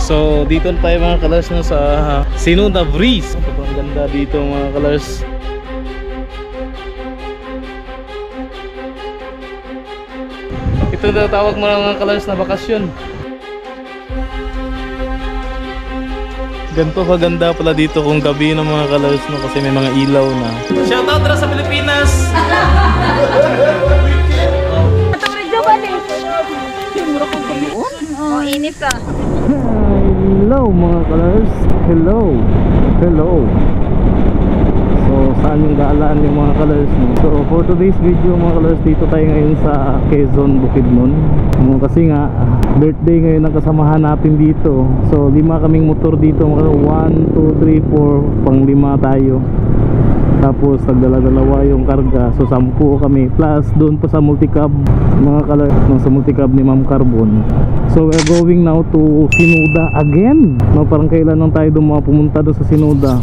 So dito na tayo mga kalars no, sa Sinuna Breeze. Ang ganda dito mga kalars. Ito na tawag mo mga kalars na bakasyon. Ganito kaganda pala dito kung gabi ng mga kalars no, kasi may mga ilaw na. Shoutout na sa Pilipinas! Oh, inip ka. Hello mga kalars. Hello. Hello. So saan yung gaalaan yung mga kalars no? So for today's video mga kalars, dito tayo ngayon sa Quezon, Bukidnon. Kasi nga birthday ngayon ang kasamahan natin dito. So 5 kaming motor dito mga kalars. 1, 2, 3, 4 pang 5 tayo. Tapos nagdala-dalawa yung karga. So 10 kami. Plus doon pa sa multicab mga kalars, sa multicab ni Ma'am Carbon. So we're going now to Sinuda again no, parang kailan lang tayo doon pumunta doon sa Sinuda,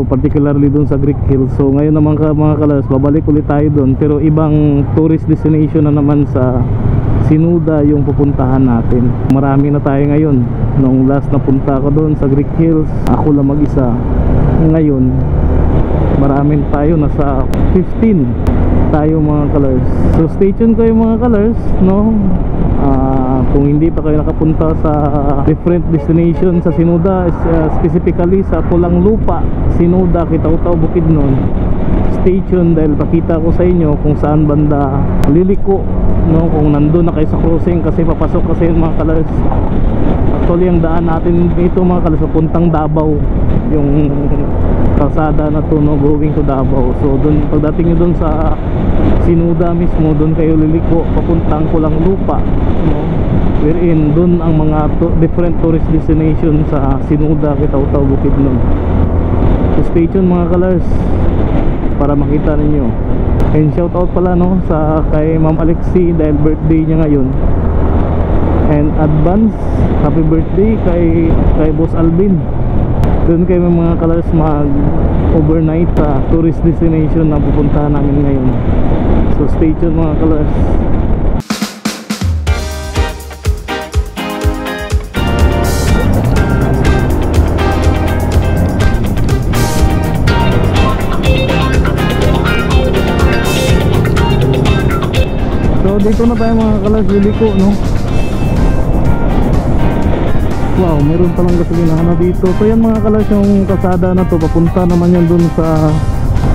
particularly doon sa Greek Hills. So ngayon naman mga kalars, babalik ulit tayo doon, pero ibang tourist destination na naman sa Sinuda yung pupuntahan natin. Marami na tayo ngayon. Nung last na punta ko doon sa Greek Hills, ako lang mag-isa. Ngayon marami tayo, nasa 15 tayo mga kalars. So stay tuned kayo mga kalars no. Kung hindi pa kayo nakapunta sa different destination sa Sinuda, specifically sa Pulang Lupa, Sinuda, Kitaw-Taw, Bukidnon, stay tuned dahil pakita ko sa inyo kung saan banda liliko no, kung nandun na kayo sa crossing, kasi papasok kasi mga kalars. Actually ang daan natin dito mga kalars papuntang Davao, yung kalsada na to no, going to Davao. So dun, pagdating nyo dun sa Sinuda mismo, dun kayo liliko papuntang Pulang Lupa no, wherein dun ang mga different tourist destination sa Sinuda, Kitaw-Taw, Bukidnon. So stay tuned mga kalars para makita ninyo. And shout out pala no sa kay Ma'am Alexi dahil birthday niya ngayon. And advance happy birthday kay Boss Alvin. Doon kayo mga kalars mag overnight sa tourist destination na pupuntahan namin ngayon. So stay tuned mga kalars. So dito na tayo mga kalars, liliko no. Wow, meron palang gasolinahan na dito. So yan mga kalars, yung kasada na to papunta naman yan dun sa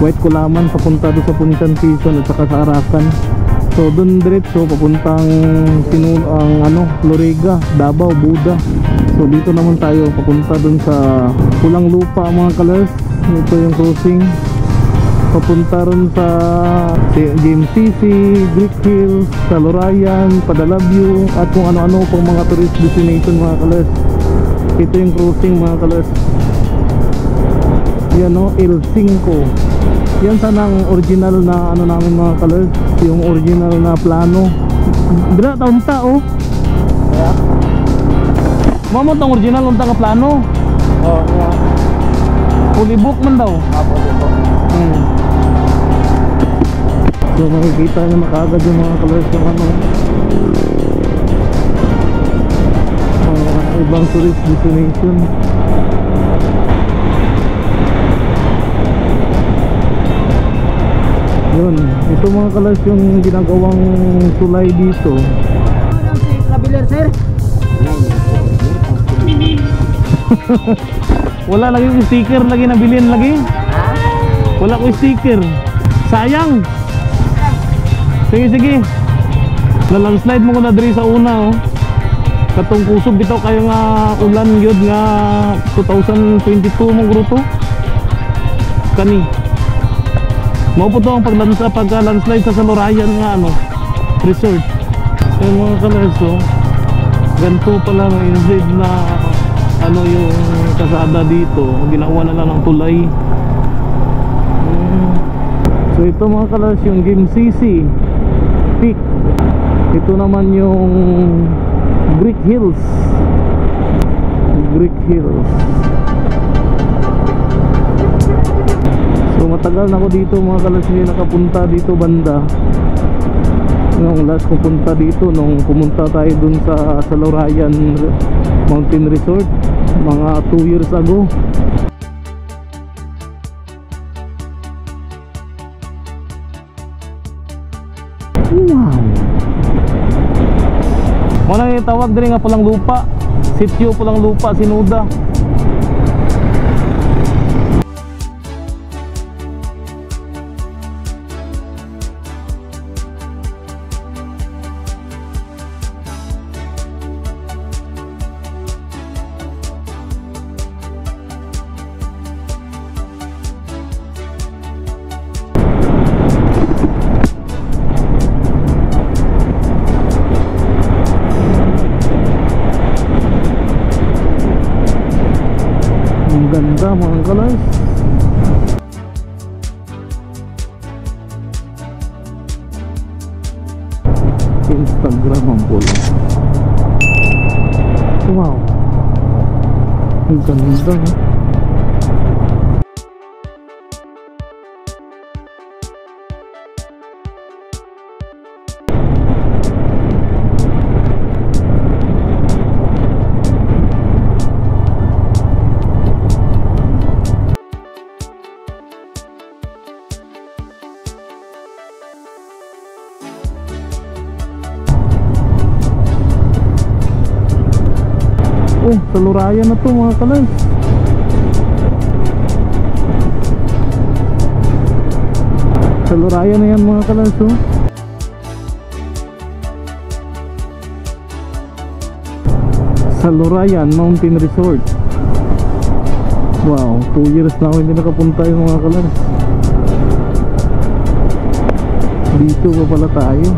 White Kulaman, papunta dun sa Puncan Quezon at saka sa Arakan. So dun diretso papuntang Loriga, Davao, Buda. So dito naman tayo papunta dun sa Pulang Lupa mga kalars. Ito yung crossing papunta rin sa GMCC, Greek Hills, sa Lorayan, Padalabyo at kung ano-ano pang mga tourist destination mga kalars. Ito yung crossing mga kalars. Yan no, L5. Yan sana ang original na ano namin mga kalars, yung original na plano. Dira taon ta oh. Mamo tong original unta ka plano. Oh, yeah. Fully book man daw. Fully book. So makikita nyo na kaagad yung mga kalars yung ibang tourist destination. Yun, ito mga kalars yung ginagawang tulay dito. Wala lagi yung sticker lagi nabilin lagi. Wala ko sticker. Sayang. Sige. Nalandslide mo ko na diri sa una oh. Katong kusog bitaw kayo nga ulan gyud nga 2022 mong grupo. Kani. Mao po to ang pagka-landslide sa Lorayan nga ano, resort. Yung mga kalars oh. Ganito pala ng instead na ano yung kasada dito, ginawa na lang ng tulay. So ito mga kalars yung GMCC Peak. Ito naman yung Greek Hills. So matagal na ako dito mga kalars, hindi nakapunta dito banda. Nung last pupunta dito, nung pumunta tayo dun sa Salurayan Mountain Resort mga 2 years ago. Wow! Manang itawag din nga Pulang Lupa, Sitio Pulang Lupa, Sinuda. Ang ganda mga kalars. Instagram ang pula. Wow, ang ganda. Oh, Salurayan na to mga kalars. Salurayan na yan mga kalars, oh. Salurayan Mountain Resort. Wow, 2 years na ako hindi nakapunta yung mga kalars. Dito pa pala tayo.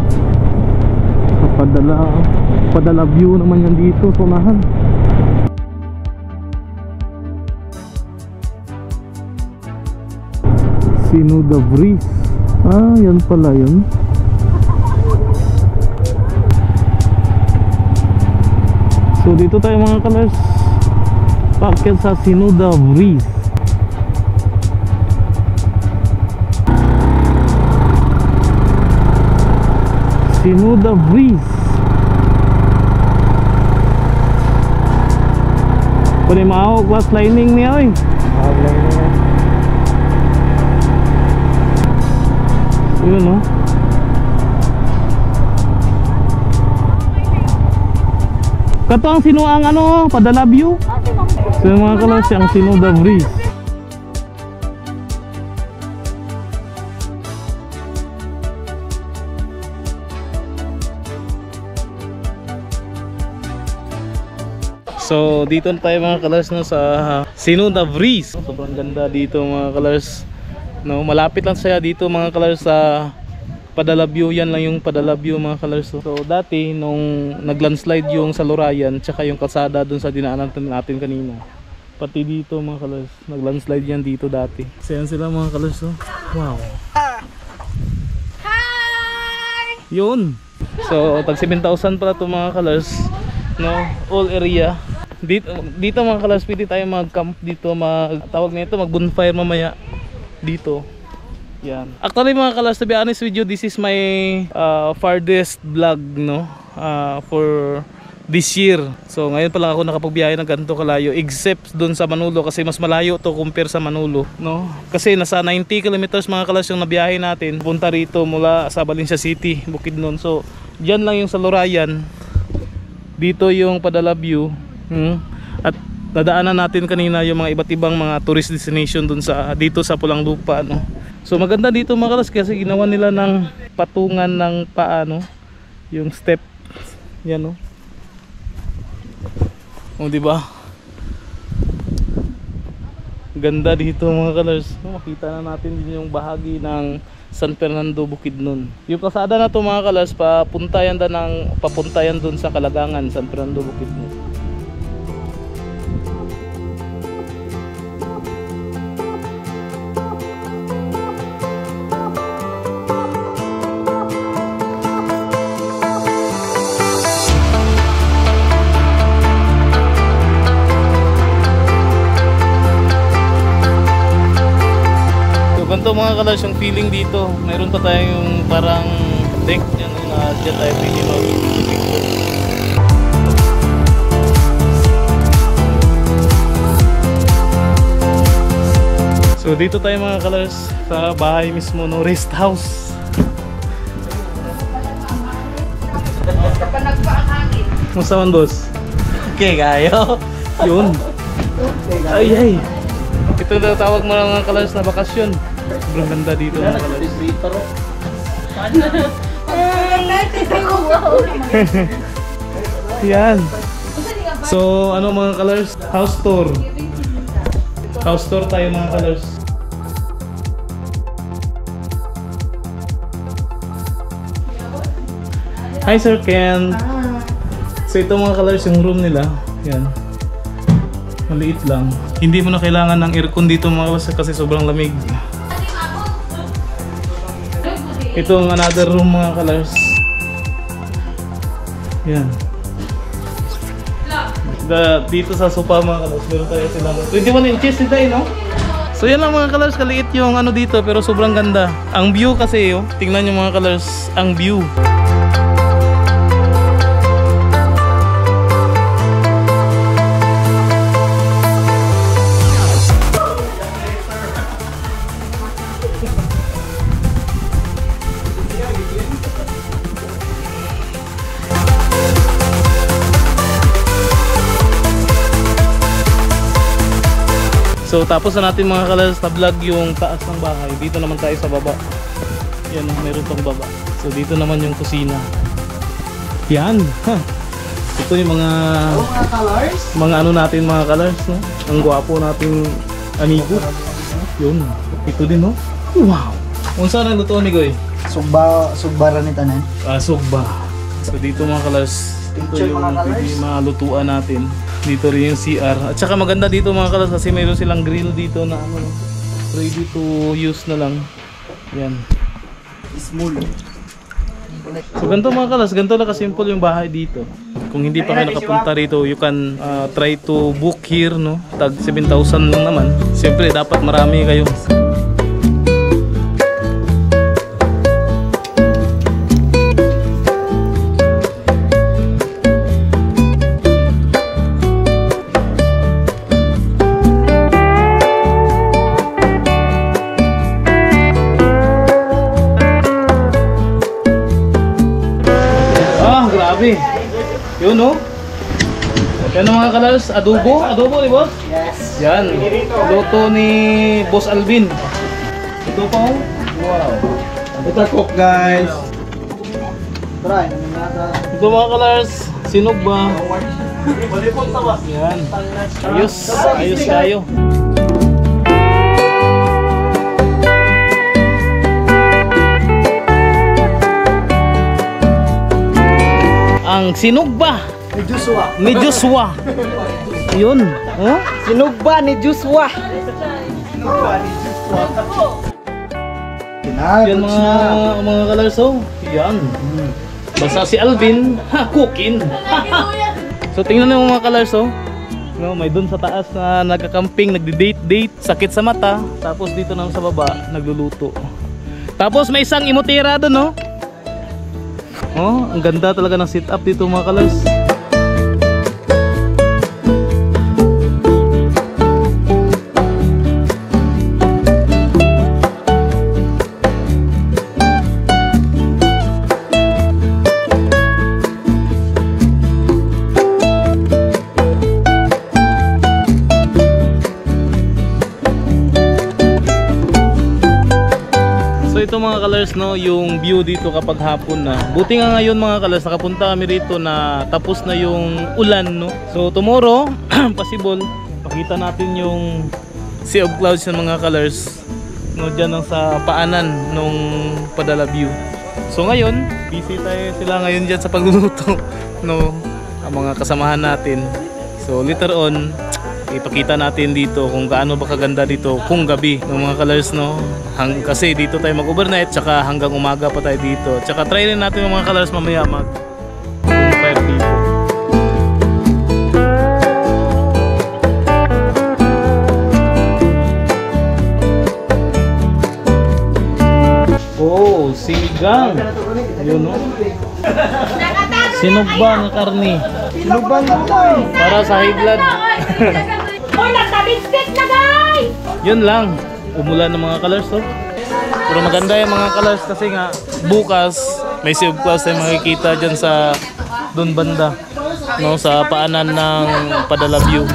Padala view naman yan dito, tunahan. Sinuda Breeze. Ah, yan pala yun. So dito tayo mga kalars, paakyat sa Sinuda Breeze. Sinuda Breeze. Pwede maaw class lining niya, oy. Yun, no? Kato ang sinuang ano, Padala View. So yung mga kalars, ang Sinuda Breeze. So dito na tayo mga kalars, no, sa Sinuda Breeze. Sobrang ganda dito mga kalars, no, malapit lang siya dito mga kalars sa Padala View. Yan lang yung Padala View mga kalars. So dati nung naglandslide yung Salurayan tsaka yung kalsada dun sa dinaanan natin kanina, pati dito mga kalars naglandslide yan dito dati. So yan sila mga kalars, oh. Wow. Hi! Yun. So tag 7,000 pala to mga kalars, no, all area. Dito mga kalars pwede tayo mag-camp dito, tawag nito mag-bonfire mamaya dito. Yan. Actually mga kalars, to be honest with you, this is my farthest vlog, no, for this year. So ngayon pa lang ako nakapagbiyahe ng ganito kalayo, except doon sa Manolo kasi mas malayo to compare sa Manolo, no? Kasi nasa 90 kilometers mga kalars yung nabiyahe natin punta rito mula sa Valencia City, Bukidnon. So diyan lang yung Salurayan, dito yung Padala View, at dadaanan natin kanina yung mga iba't ibang mga tourist destination dun sa dito sa Pulang Lupa, no. So maganda dito mga kalars kasi ginawa nila ng patungan ng paano yung step yan, no. O di ba? Ganda dito mga kalars. Makita na natin din yung bahagi ng San Fernando, Bukidnon. Yung kalsada na to mga kalars, papuntayan dun sa Kalagangan, San Fernando, Bukidnon. Ganito mga kalars yung feeling dito. Mayroon pa tayong parang deck yan, na dyan tayo pwede mag-picture. So dito tayo mga kalars sa bahay mismo no, rest house. Musta man boss? Okay kayo. Yun. Ay ay. Ito na tawag mo ng mga kalars na bakasyon. Sobrang ganda dito mga kalars. Yan. So ano mga kalars? House tour. House tour tayo mga kalars. Hi Sir Ken. So ito mga colors yung room nila. Yan. Maliit lang. Hindi mo na kailangan ng aircon dito mga kalars kasi sobrang lamig. Ito ang another room mga colors. Yan. Dito sa sofa mga kalars meron tayo silang 21 inches dito no? So yan lang mga colors, kaliit yung ano dito pero sobrang ganda. Ang view kasi tingnan nyo mga colors, ang view. So tapos na natin mga kalars na vlog yung taas ng bahay. Dito naman tayo sa baba. Yan, meron tong baba. So dito naman yung kusina. Yan. Ito yung mga colors. Mga ano natin mga colors no. Ang gwapo nating amigo. Yun. Ito din no. Wow. Unsa na luto ni Goy? Sugba ra ni tanan. Sugba. So dito mga colors. Ito yung malutuan natin. Dito rin yung CR. At saka maganda dito mga kalas kasi mayroon silang grill dito na ano, ready to use na lang. Yan. Small. So ganito mga kalas, ganito lang kasimple yung bahay dito. Kung hindi pa kayo nakapunta rito, you can try to book here no. Tag 7,000 lang naman. Siyempre dapat marami kayo. Yun no? Yan mga kalars, adobo? Adobo ni boss? Yes. Yan, luto ni Boss Alvin. Ito pa oh. Wow. Ito cook guys. Try. Ito mga kalars, sinog ba? Yan. Ayos, ayos kayo. Ang sinugba ni Joshua. Yun, oh? Sinugba ni Joshua. Yan mga kalars oh. Yan. Basta si Alvin, cooking. So tingnan mo mga kalars oh. No, may dun sa taas na nagka-camping, nagdi-date, sakit sa mata, tapos dito naman sa baba nagluluto. Tapos may isang imutira doon no. Oh, ang ganda talaga ng setup dito mga kalars. So ito mga kalars no, yung view dito kapag hapon na. Buti nga ngayon mga kalars nakapunta kami rito na tapos na yung ulan no. So tomorrow, possible pakita natin yung sea of clouds ng mga kalars no, dyan lang sa paanan nung Padala view. So ngayon, busy tayo sila ngayon dyan sa pagluluto no, ang mga kasamahan natin. So later on, ipakita natin dito kung gaano ba kaganda dito kung gabi ng mga colors no. Kasi dito tayo mag-overnight tsaka hanggang umaga pa tayo dito. Tsaka try rin natin ng mga colors mamaya mag-fire dito. Oh, sinigang. Yun no. Sinugba ng karne. Sinugba na boy. Para sa high blood. Uy, nagtabig-stick na guys! Yun lang. Umulan ng mga colors to. Pero maganda yung mga colors kasi nga bukas may sea of clouds tayo makikita dyan sa doon banda. No, sa paanan ng Padala View.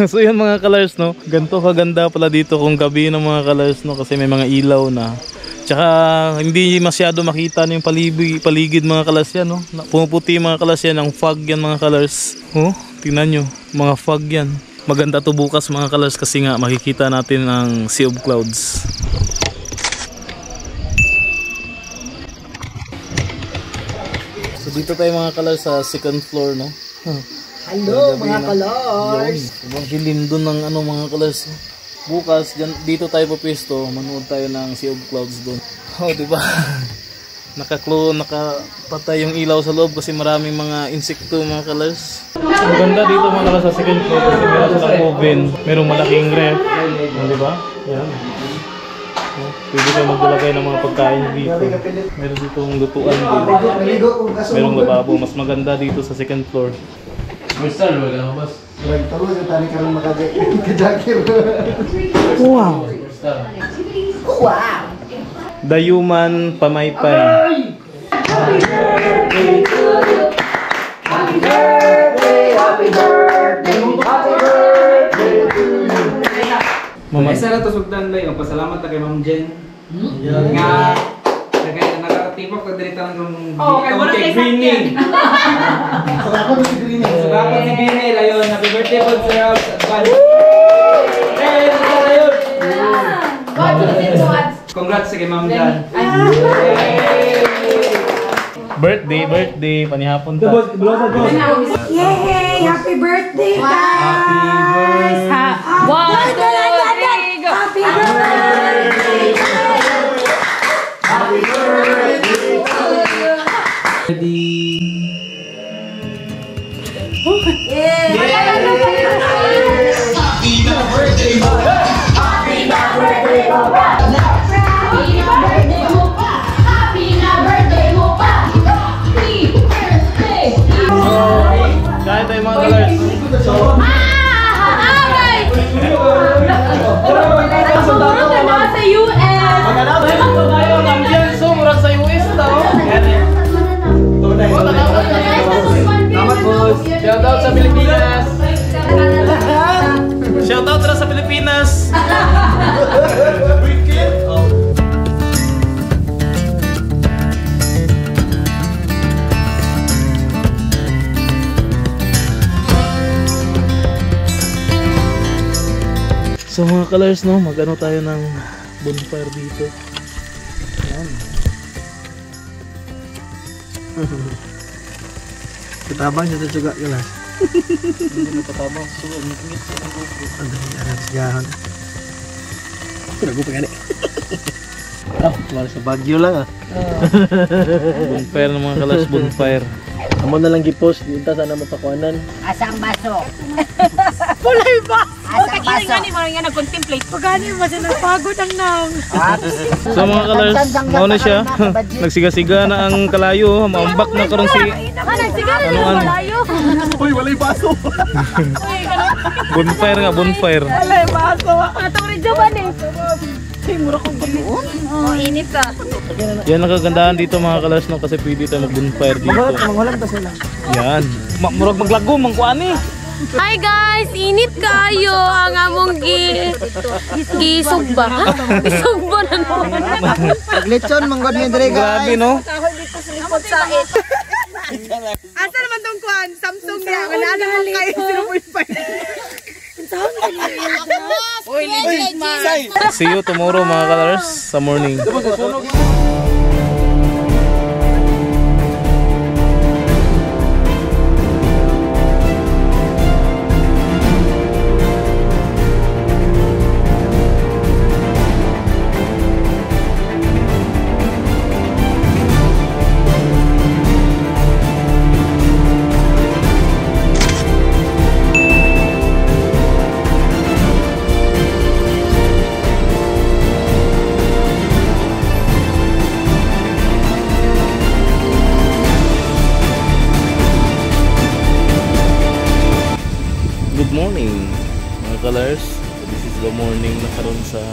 So yun mga colors, no, ganito kaganda pala dito kung gabi ng mga colors, no, kasi may mga ilaw na. Tsaka hindi masyado makita yung paligid mga colors yan, no. Pumuputi mga colors yan, ang fog yan mga colors. Oh, tingnan nyo, mga fog yan. Maganda to bukas mga colors kasi nga makikita natin ang sea of clouds. So dito tayo mga colors sa second floor, no. Hello mga colors. Ang dilim doon ng ano mga colors. Bukas dito tayo papisto, manood tayo ng sea of clouds doon. Oh, di ba? Nakapatay yung ilaw sa loob kasi maraming mga insekto mga colors. Ang ganda dito mga colors sa second floor kasi meron silang oven, merong malaking ref, di ba? Yan. Oh, pwede kayo maglalagay ng mga pagkain dito. Meron dito yung lutuan dito. Merong lababo, mas maganda dito sa second floor. Wow! Wow. Dayuman Pamaypay. Happy birthday to you. Happy birthday, happy birthday, happy birthday to you. Mama. Isa na to sugdan ba yung pasalamat na kay Ma'am Jen. Nga kaya nakatipok na dito ng cake greening. Salamat si Green. Salamat si Green ayon. Happy birthday po sir. Hey, ayon. Congrats sa kay Ma'am Jen. Birthday, panihapon ta. Yay! Happy birthday, guys! Happy birthday! Happy birthday! Happy birthday to you. Kain tayo mga colors. Murag sa US daw. Salamat boss. Shout out sa Pilipinas. Shout out sa Pilipinas. So mga colors, no, mag-ano tayo ng bonfire dito. Ayan. Kitabang siya juga kelas. Hindi na patabang. So, ngit sa ng GoPro. Ada sigahan. Gue pengen nih. Malah sa Baguio lang ah. Bonfire ng mga colors, bonfire. Amo na lang gi-post dito sana mapakuanan. Asang baso. Pulay ba? Asang baso. Nga nga nag-contemplate. Pagani mo siya napagod ang nang. So mga colors, mauna siya. Nagsiga-siga na ang kalayo. Maambak na karon si... Nagsiga na Ano? malayo. Uy, walay baso. Bonfire nga, bonfire. Pulay baso. Atong rin dyan eh. Ay, mura kong baluon. Oh, init ka. Yan ang kagandahan dito mga colors, no, kasi pwede tayo mag-bonfire dito. Mangwalan ta sila. Yan. Murag maglago, mangkuani. Hi guys, init kayo ang among gisugba. Gisugba na naman. Paglechon manggod ni dire Grabe, guys. no? Asa naman tong kuan? Samsung niya. Wala naman kayo 0.5. Uy, legit man. See you tomorrow mga colors sa morning. colors. So, this is the morning na karon sa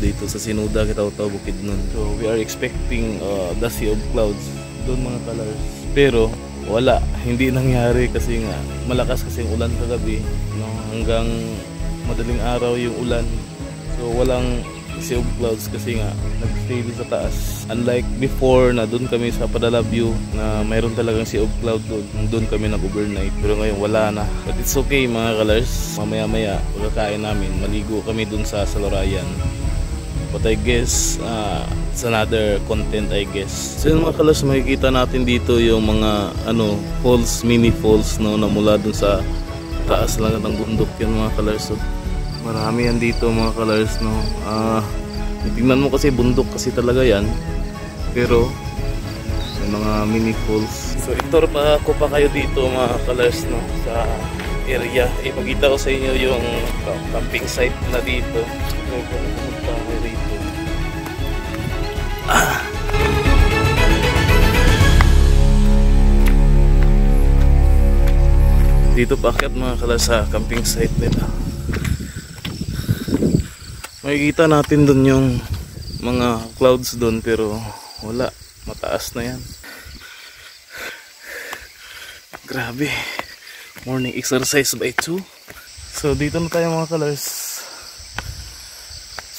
dito sa Sinuda, Kitaw-Taw, Bukidnon. So we are expecting the sea of clouds doon mga colors. Pero wala, hindi nangyari kasi nga malakas kasi yung ulan kagabi, no? Hanggang madaling araw yung ulan. So walang sea of clouds kasi nga nag-stay sa taas. Unlike before na doon kami sa Padala View na mayroon talagang sea of cloud doon kami nag-overnight. Pero ngayon wala na. But it's okay mga colors. Mamaya-maya pagkakain namin, maligo kami doon sa Salorayan. But I guess it's another content I guess. So yun mga colors, makikita natin dito yung mga falls, mini falls, no, na mula doon sa taas lang ng bundok yun mga colors. So, marami yan dito mga colors, no. Tingnan mo kasi bundok kasi talaga yan, pero may mga mini falls. So ito pa ako pa kayo dito mga colors, no, sa area. Ipakita ko sa inyo yung camping site na dito. Dito paakyat mga colors sa camping site nila. Makikita natin doon yung mga clouds doon, pero wala, mataas na yan. Grabe. Morning exercise by 2. So dito na tayo mga colors.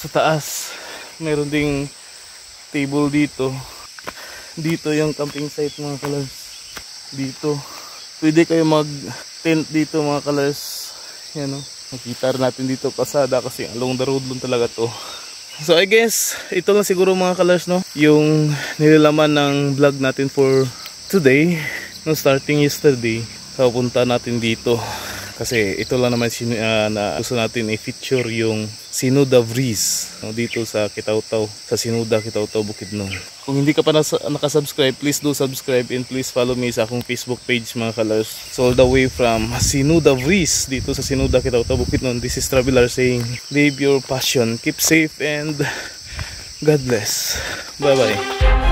Sa taas meron ding table dito. Dito yung camping site mga colors. Dito pwede kayo mag tent dito mga colors. Yan o, makita natin dito pasada kasi along the road lang talaga to. So I guess ito lang siguro mga colors, no, yung nilalaman ng vlog natin for today, no, starting yesterday. So punta natin dito kasi ito lang naman na gusto natin i-feature yung Sinuda Breeze, no, dito sa Kitaw-Taw, sa Sinuda, Kitaw-Taw, Bukidnon. Kung hindi ka pa nakasubscribe, please do subscribe and please follow me sa akong Facebook page mga colors. So all the way from Sinuda Breeze dito sa Sinuda, Kitaw-Taw, Bukidnon, this is Traveler saying live your passion, keep safe and God bless. Bye bye.